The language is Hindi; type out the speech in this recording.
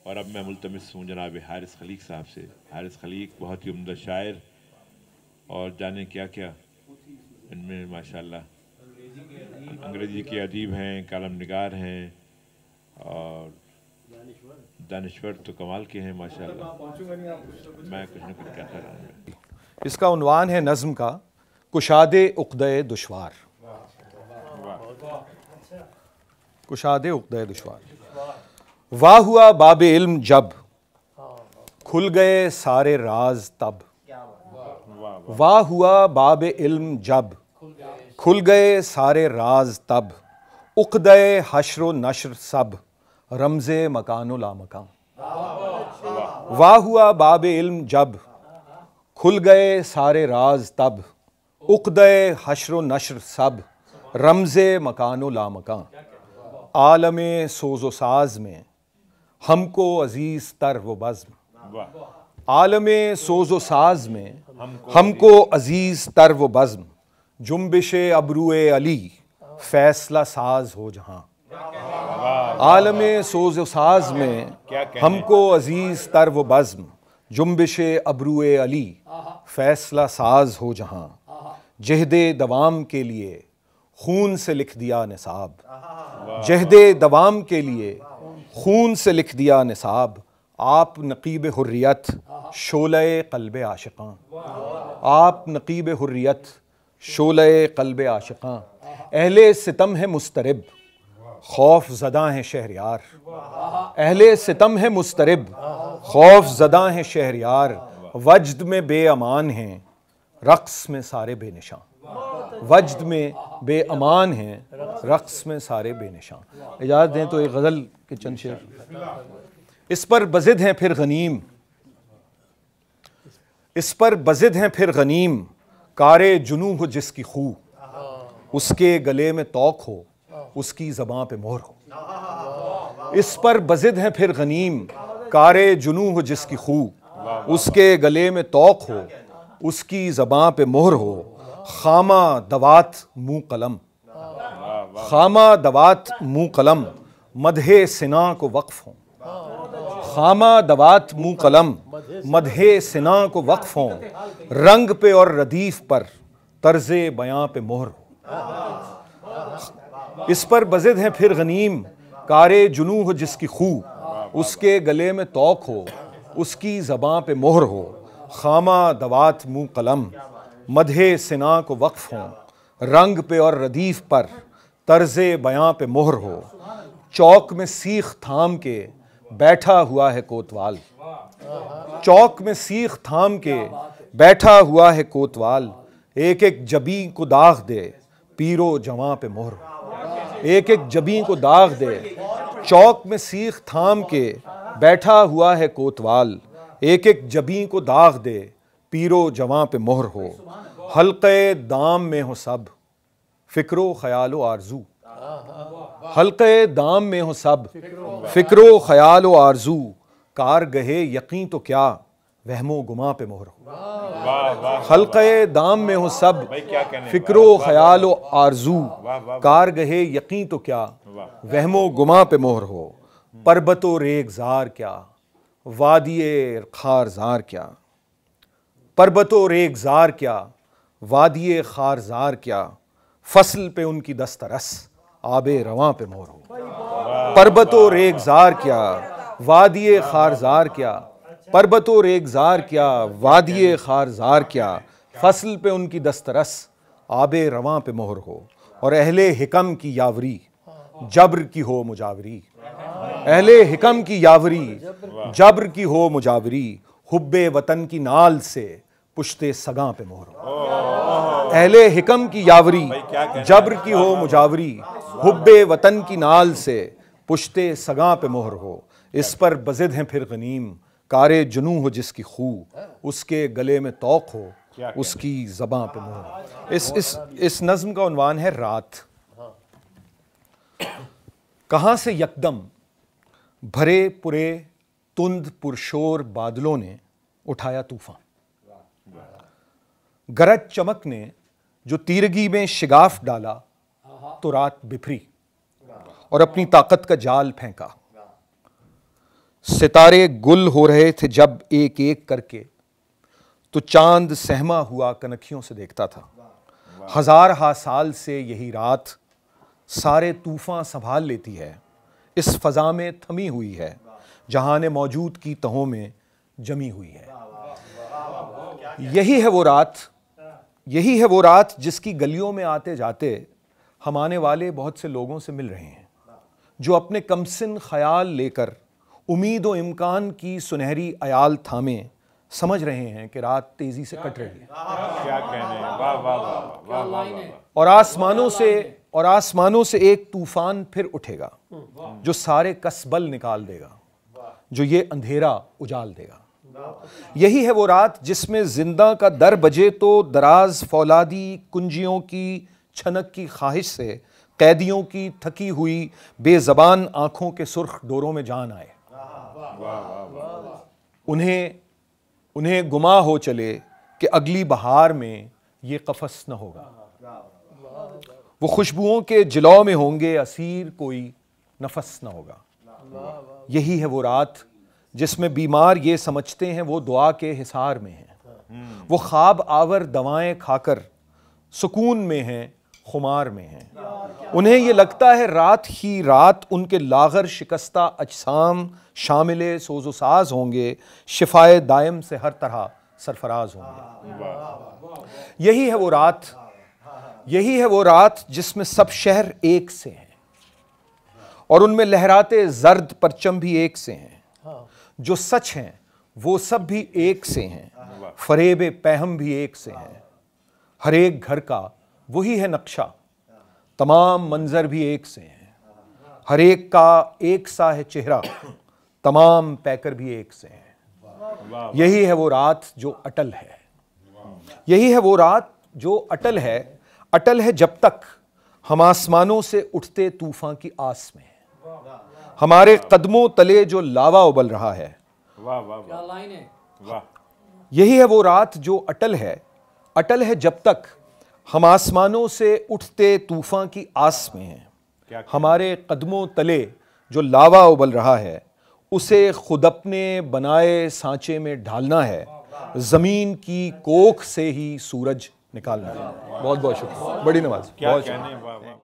और अब मैं मुल्तमिस हूँ जनाब हारिस खलीक साहब से। हारिस खलीक बहुत ही उम्दा शायर और जाने क्या क्या इनमें माशाल्लाह अंग्रेज़ी के अदीब हैं, कालम निगार हैं और दानिश्वर तो कमाल के हैं माशाल्लाह। मैं कुछ न कुछ कहता रहूँगा। इसका उन्वान है नज़्म का कुशादे उक़्दे दुश्वार। कुशादे उक़्दे दुश्वार। वाह हुआ बाबे इल्म जब खुल गए सारे राज तब। वाह हुआ बाबे इल्म जब खुल गए सारे राज तब। उक़्दे हश्र नश्र सब रमज़े मकानो लामकान। वाह हुआ बाबे इल्म जब खुल गए सारे राज तब। उक़्दे हश्र नश्र सब रमज़े मकानो लामकान। आलमे सोज़ो साज में हमको अजीज़ तर वो बज़्म। आलमे सोज़ो साज में हमको अजीज़ तर वो बज़्म। जुम्बिशे अबरूए अली फैसला साज हो जहाँ। आलमे सोज़ो साज में हमको अजीज़ तर वो बज़्म। जुम्बिशे अबरूए अली फैसला साज हो जहाँ। जहदे दवाम के लिए खून से लिख दिया निसाब। जहदे दवाम के लिए खून से लिख दिया निसाब। आप नक़ीब हुर्रियत शोले क़ल्बे आशिक़ां। आप नक़ीब हुर्रियत शोले क़ल्बे आशिक़ां। अहले सितम है मुस्तरिब खौफ ज़दा है शहरयार। अहले सितम है मुस्तरिब खौफ ज़दा है शहरयार। वज्द में बेअमान हैं रक़्स में सारे बेनिशां। वज्द में बेअमान हैं रक़्स में सारे बेनिशां। इजाज़त दें तो एक गज़ल के चंद शेर। इस पर बज़िद हैं फिर गनीम, इस पर बज़िद हैं फिर गनीम। कारे जुनू हो जिसकी खू उसके गले में तौक हो उसकी ज़बां पे मोहर हो। इस पर बज़िद हैं फिर गनीम। कारे जुनू हो जिसकी खू उसके गले में तौक हो उसकी ज़बां पे मोहर हो। खामा दवात मुँह कलम, खामा दवात मुँह कलम मदहे सिना को वक्फ हों। खामा दवात मुँह कलम मदहे सिना को वक्फ हों। रंग पे और रदीफ पर तर्ज़े बयां पे मोहर हो। इस पर बज़िद हैं फिर गनीम। कारे जुनू हो जिसकी खू उसके गले में तौक हो उसकी ज़बां पे मोहर हो। खामा दवात मुँह कलम मदहे सिना को वक्फ हों। रंग पे और रदीफ पर तर्ज़े बयां पे मोहर हो। चौक में सीख थाम के बैठा हुआ है कोतवाल। चौक में सीख थाम के बैठा हुआ है कोतवाल। एक एक जबी को दाग दे पीरो जवां पे मोहर हो। एक एक जबी को दाग दे। चौक में सीख थाम के बैठा हुआ है कोतवाल। एक एक जबी को दाग दे पीरो जवां पे मोहर हो। हल्क़े दाम में हो सब फ़िक्रो ख़यालो आरज़ू। हल्क़े दाम में हो सब फ़िक्रो ख़यालो आरज़ू। कार गहे यकीन तो क्या वहमो गुमा पे मोहर हो। हल्क़े दाम में हो सब फ़िक्रो ख़यालो आरज़ू। कार गहे यकीन तो क्या वहमो गुमा पे मोहर हो। पर्बतो रेगज़ार क्या वादिये खारज़ार क्या। पर्बतो रेगज़ार क्या वादिये खारज़ार क्या। फसल पे उनकी दस्तरस आबे रवां पे मोहर हो। पर्बतो रेगज़ार क्या वादिये खारज़ार क्या। पर्बतो रेगज़ार क्या वादिये खारज़ार क्या। फसल पे उनकी दस्तरस आबे रवां पे मोहर हो। और अहले हिकम की यावरी जब्र की हो मुजावरी। अहले हिकम की यावरी जब्र की हो मुजावरी। हुब्बे वतन की नाल से पुश्ते सगां पे मोहर हो। अहले हिकम की यावरी जब्र की हो मुजावरी। हुब्बे वतन की नाल से पुश्ते सगां पे मोहर हो। इस पर बज़िद हैं फिर गनीम। कारे जुनू हो जिसकी खू उसके गले में तौक हो उसकी ज़बां पे मोहर। इस नज़्म का उन्वान है रात। कहाँ से यकदम भरे पुरे तुंद पुरशोर बादलों ने उठाया तूफान। गरज चमक ने जो तीरगी में शिगाफ डाला तो रात बिफरी। और अपनी ताकत का जाल फेंका। सितारे गुल हो रहे थे जब एक एक करके, तो चांद सहमा हुआ कनखियों से देखता था। हजार हा साल से यही रात सारे तूफान संभाल लेती है, इस फजा में थमी हुई है, जहां मौजूद की तहों में जमी हुई है। यही है वो रात जिसकी गलियों में आते जाते हम आने वाले बहुत से लोगों से मिल रहे हैं, जो अपने कमसिन ख्याल लेकर उम्मीद व इम्कान की सुनहरी अयाल थामे समझ रहे हैं कि रात तेजी से कट रही है। क्या कहने, वाह वाह वाह वाह वाह। और आसमानों से एक तूफान फिर उठेगा जो सारे कसबल निकाल देगा, जो ये अंधेरा उजाल देगा। यही है वो रात जिसमें जिंदा का दर बजे तो दराज फौलादी कुंजियों की छनक की ख्वाहिश से कैदियों की थकी हुई बेजबान आंखों के सुर्ख डोरों में जान आए। उन्हें गुमा हो चले कि अगली बहार में ये कफस न होगा। वो खुशबुओं के जिलौ में होंगे असीर, कोई नफस न होगा। यही है वो रात जिसमें बीमार ये समझते हैं वो दुआ के हिसार में हैं। वो ख्वाब आवर दवाएं खाकर सुकून में हैं, खुमार में हैं। उन्हें ये लगता है रात ही रात उनके लागर शिकस्ता अजसाम शामिले सोजो साज होंगे, शिफाए दायम से हर तरह सरफराज होंगे। यही है वो रात जिसमें सब शहर एक से हैं और उनमें लहराते जर्द परचम भी एक से हैं। जो सच हैं वो सब भी एक से हैं, फरेबे पैहम भी एक से हैं। हर एक घर का वही है नक्शा, तमाम मंजर भी एक से हैं। हर एक का एक सा है चेहरा, तमाम पैकर भी एक से हैं। यही है वो रात जो अटल है। यही है वो रात जो अटल है जब तक हम आसमानों से उठते तूफान की आस में हैं। हमारे कदमों तले जो लावा उबल रहा है। वाह वाह क्या लाइन है, वाह। यही है वो रात जो अटल है जब तक हम आसमानों से उठते तूफान की आस में हैं। हमारे कदमों तले जो लावा उबल रहा है, उसे खुद अपने बनाए सांचे में ढालना है, जमीन की कोख से ही सूरज निकालना है। बहुत बहुत शुक्रिया, बड़ी नवाज। क्या कहने, वाह वाह।